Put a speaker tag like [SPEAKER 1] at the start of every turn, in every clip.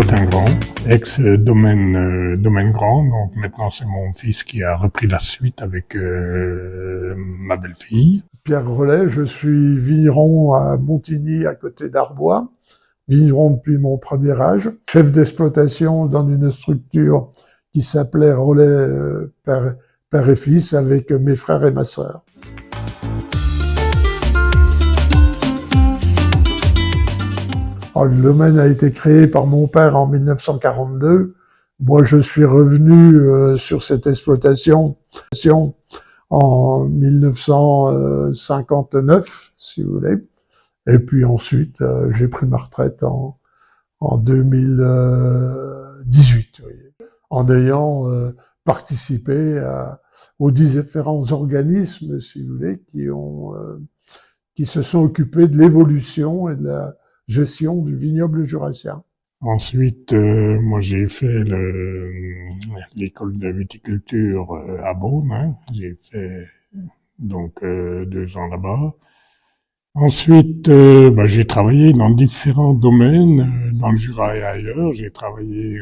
[SPEAKER 1] Martin-Grand, ex-domaine Grand. Donc maintenant c'est mon fils qui a repris la suite avec ma belle-fille.
[SPEAKER 2] Pierre Grelet, je suis vigneron à Montigny, à côté d'Arbois, vigneron depuis mon premier âge, chef d'exploitation dans une structure qui s'appelait Relais père et fils avec mes frères et ma sœur. Alors, le domaine a été créé par mon père en 1942. Moi, je suis revenu sur cette exploitation en 1959, si vous voulez. Et puis ensuite, j'ai pris ma retraite en 2018, vous voyez, en ayant participé aux différents organismes, si vous voulez, qui se sont occupés de l'évolution et de la gestion du vignoble jurassien.
[SPEAKER 1] Ensuite, moi j'ai fait l'école de viticulture à Beaune, hein. J'ai fait donc 2 ans là-bas. Ensuite, j'ai travaillé dans différents domaines, dans le Jura et ailleurs. J'ai travaillé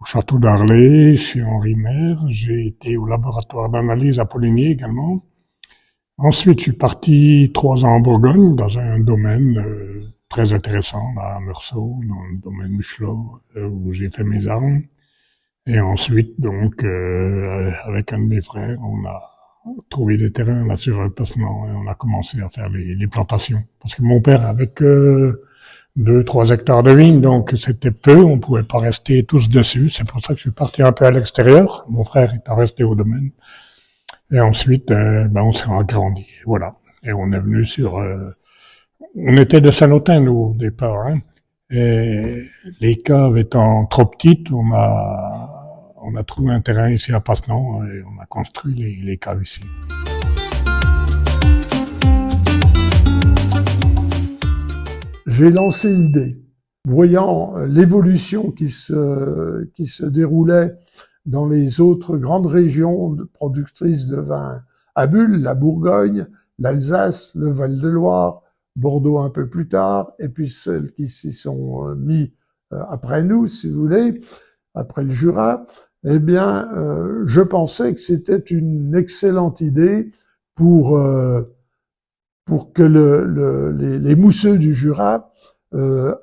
[SPEAKER 1] au château d'Arlay, chez Henri Maire. J'ai été au laboratoire d'analyse à Poligny également. Ensuite, je suis parti 3 ans en Bourgogne, dans un domaine très intéressant, là, à Meursault, dans le domaine Michelot, où j'ai fait mes armes. Et ensuite, donc, avec un de mes frères, on a trouvé des terrains là sur Passement et on a commencé à faire les plantations. Parce que mon père avait que 2-3 hectares de vignes, donc c'était peu, on pouvait pas rester tous dessus. C'est pour ça que je suis parti un peu à l'extérieur. Mon frère est resté au domaine. Et ensuite, on s'est agrandi, voilà. Et on est venu sur... on était de Saint-Lotin, nous, au départ, hein. Et les caves étant trop petites, on a trouvé un terrain ici à Passenant et on a construit les caves ici.
[SPEAKER 2] J'ai lancé l'idée, voyant l'évolution qui se déroulait dans les autres grandes régions productrices de vin à bulles, la Bourgogne, l'Alsace, le Val-de-Loire, Bordeaux un peu plus tard, et puis celles qui s'y sont mis après nous, si vous voulez, après le Jura, eh bien, je pensais que c'était une excellente idée pour que les mousseux du Jura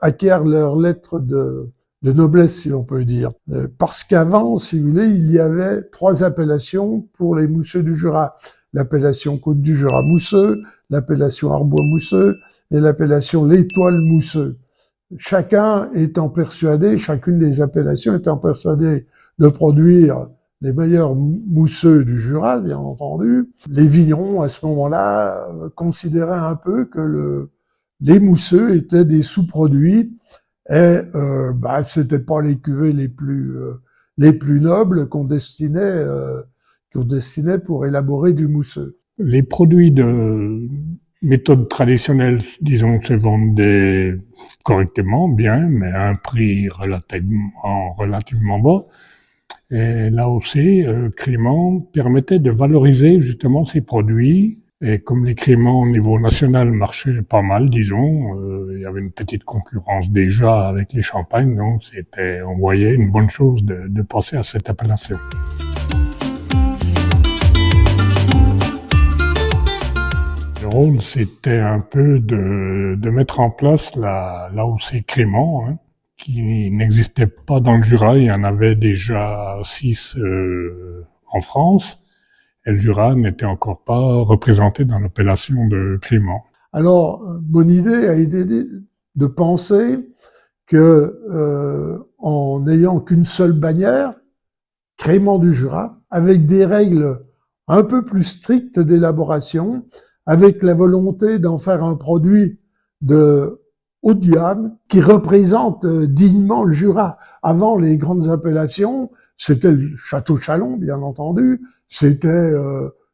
[SPEAKER 2] acquièrent leur lettre de noblesse, si l'on peut dire. Parce qu'avant, si vous voulez, il y avait 3 appellations pour les mousseux du Jura. L'appellation Côte du Jura mousseux, l'appellation Arbois mousseux et l'appellation l'Étoile mousseux. Chacune des appellations étant persuadée de produire les meilleurs mousseux du Jura, bien entendu. Les vignerons, à ce moment-là, considéraient un peu que les mousseux étaient des sous-produits et c'était pas les cuvées les plus nobles qu'on destinait pour élaborer du mousseux.
[SPEAKER 1] Les produits de méthode traditionnelle, disons, se vendaient correctement, bien, mais à un prix relativement bas. Et là aussi, Crémant permettait de valoriser justement ces produits. Et comme les créments au niveau national marchaient pas mal, disons, il y avait une petite concurrence déjà avec les champagnes, donc on voyait une bonne chose de passer à cette appellation. Le rôle, c'était un peu de mettre en place l'AOC Crémant, hein, qui n'existait pas dans le Jura. Il y en avait déjà 6 en France. Et le Jura n'était encore pas représenté dans l'appellation de Crémant.
[SPEAKER 2] Alors, mon idée a été de penser que en n'ayant qu'une seule bannière, Crémant du Jura, avec des règles un peu plus strictes d'élaboration, avec la volonté d'en faire un produit de haut de gamme qui représente dignement le Jura. Avant, les grandes appellations, c'était le Château Chalon, bien entendu, c'était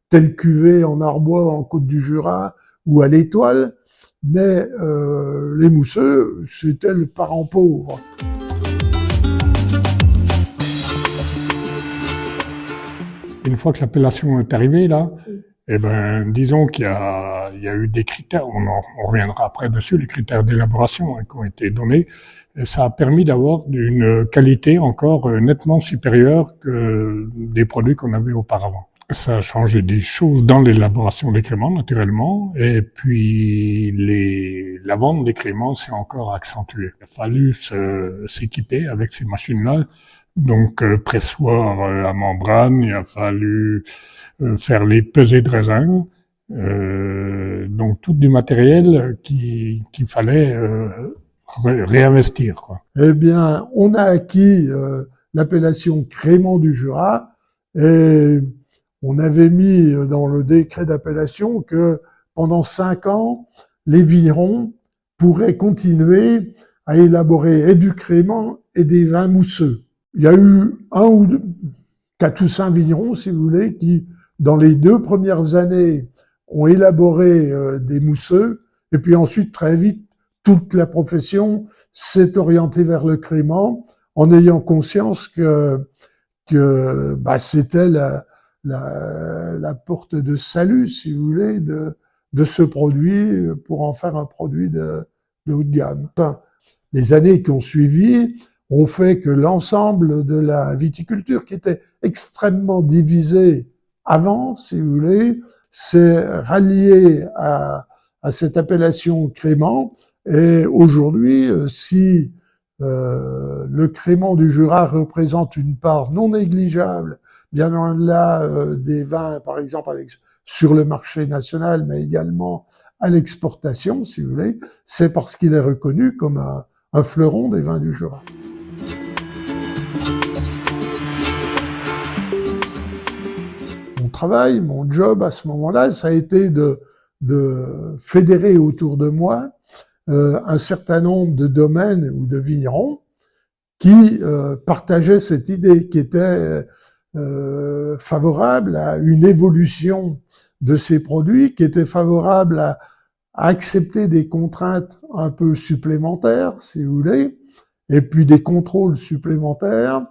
[SPEAKER 2] tel cuvée en Arbois, en Côte du Jura ou à l'Étoile, mais les mousseux, c'était le parent pauvre.
[SPEAKER 1] Une fois que l'appellation est arrivée, là, Eh ben, disons il y a eu des critères, on reviendra après dessus, les critères d'élaboration qui ont été donnés. Et ça a permis d'avoir une qualité encore nettement supérieure que des produits qu'on avait auparavant. Ça a changé des choses dans l'élaboration des créments, naturellement, et puis la vente des créments s'est encore accentuée. Il a fallu s'équiper avec ces machines-là, donc pressoir à membrane, il a fallu faire les pesées de raisin, donc tout du matériel qu'il fallait réinvestir, quoi.
[SPEAKER 2] Eh bien, on a acquis l'appellation Crémant du Jura et on avait mis dans le décret d'appellation que pendant 5 ans, les vignerons pourraient continuer à élaborer et du crément et des vins mousseux. Il y a eu 4 ou 5 vignerons, si vous voulez, qui, dans les 2 premières années, ont élaboré des mousseux, et puis ensuite, très vite, toute la profession s'est orientée vers le crément, en ayant conscience que c'était la porte de salut, si vous voulez, de ce produit pour en faire un produit de haut de gamme. Enfin, les années qui ont suivi ont fait que l'ensemble de la viticulture, qui était extrêmement divisée avant, si vous voulez, s'est ralliée à cette appellation crément. Et aujourd'hui, si le crément du Jura représente une part non négligeable, bien au-delà des vins, par exemple, sur le marché national, mais également à l'exportation, si vous voulez, c'est parce qu'il est reconnu comme un fleuron des vins du Jura. Mon travail, mon job à ce moment-là, ça a été de fédérer autour de moi un certain nombre de domaines ou de vignerons qui partageaient cette idée, qui était favorable à une évolution de ces produits, qui était favorable à accepter des contraintes un peu supplémentaires, si vous voulez, et puis des contrôles supplémentaires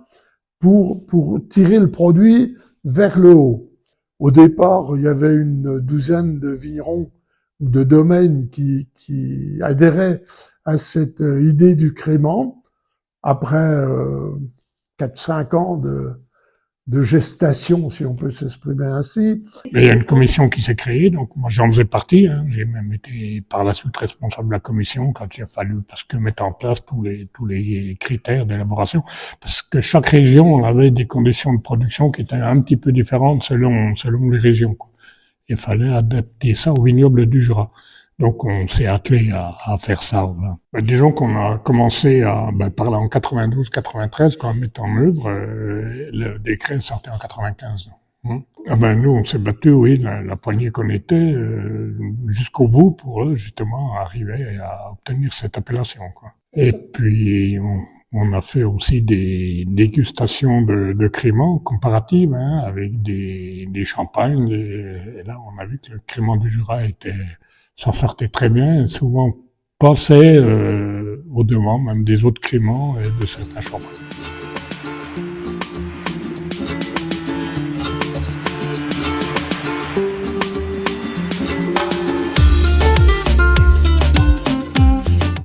[SPEAKER 2] pour tirer le produit vers le haut. Au départ, il y avait une douzaine de vignerons ou de domaines qui adhéraient à cette idée du crément. Après 4-5 ans de gestation, si on peut s'exprimer ainsi.
[SPEAKER 1] Il y a une commission qui s'est créée, donc moi j'en faisais partie, hein. J'ai même été par la suite responsable de la commission quand il a fallu mettre en place tous les critères d'élaboration, parce que chaque région avait des conditions de production qui étaient un petit peu différentes selon les régions. Il fallait adapter ça au vignoble du Jura. Donc on s'est attelé à faire ça. Voilà. Disons qu'on a commencé par là en 92-93 quand on met en œuvre le décret sorti en 95. Nous on s'est battu, oui, la poignée qu'on était jusqu'au bout pour justement arriver à obtenir cette appellation, quoi. Et puis on a fait aussi des dégustations de créments comparatives, hein, avec des champagnes. Et là on a vu que le crément du Jura s'en sortait très bien, et souvent passait au devant même des autres créments et de certains champagnes.